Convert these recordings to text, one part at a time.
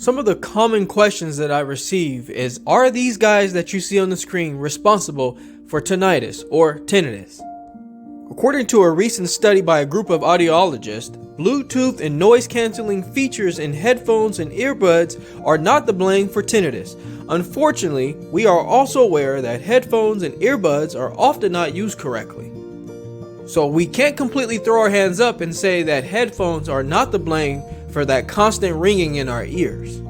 Some of the common questions that I receive is, are these guys that you see on the screen responsible for tinnitus or tinnitus? According to a recent study by a group of audiologists, Bluetooth and noise cancelling features in headphones and earbuds are not the blame for tinnitus. Unfortunately, we are also aware that headphones and earbuds are often not used correctly. So we can't completely throw our hands up and say that headphones are not the blame for that constant ringing in our ears.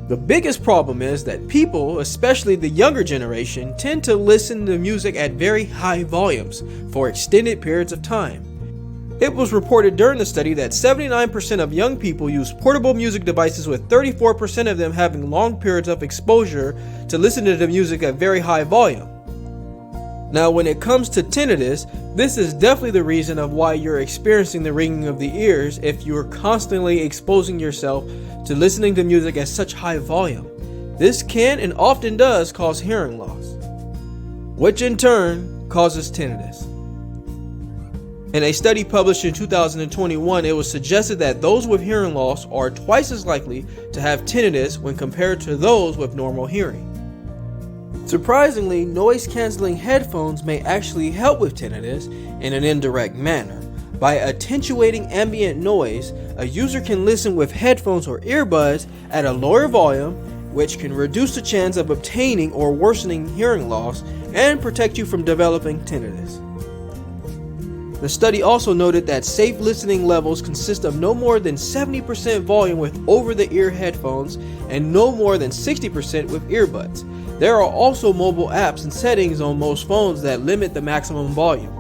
The biggest problem is that people, especially the younger generation, tend to listen to music at very high volumes for extended periods of time. It was reported during the study that 79% of young people use portable music devices, with 34% of them having long periods of exposure to listen to the music at very high volume. Now, when it comes to tinnitus, this is definitely the reason of why you're experiencing the ringing of the ears if you're constantly exposing yourself to listening to music at such high volume. This can and often does cause hearing loss, which in turn causes tinnitus. In a study published in 2021, it was suggested that those with hearing loss are twice as likely to have tinnitus when compared to those with normal hearing. Surprisingly, noise-canceling headphones may actually help with tinnitus in an indirect manner. By attenuating ambient noise, a user can listen with headphones or earbuds at a lower volume, which can reduce the chance of obtaining or worsening hearing loss and protect you from developing tinnitus. The study also noted that safe listening levels consist of no more than 70% volume with over-the-ear headphones and no more than 60% with earbuds. There are also mobile apps and settings on most phones that limit the maximum volume.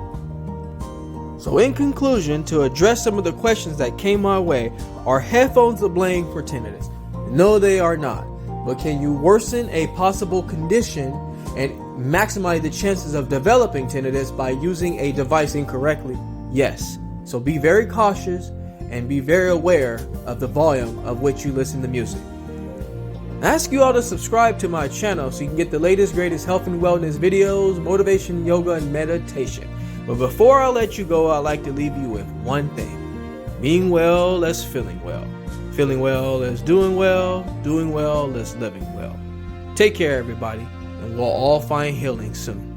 So in conclusion, to address some of the questions that came my way, are headphones to blame for tinnitus? No, they are not. But can you worsen a possible condition and maximize the chances of developing tinnitus by using a device incorrectly? Yes. So be very cautious and be very aware of the volume of which you listen to music. I ask you all to subscribe to my channel so you can get the latest, greatest health and wellness videos, motivation, yoga, and meditation. But before I let you go, I'd like to leave you with one thing. Being well is feeling well. Feeling well is doing well is living well. Take care, everybody, and we'll all find healing soon.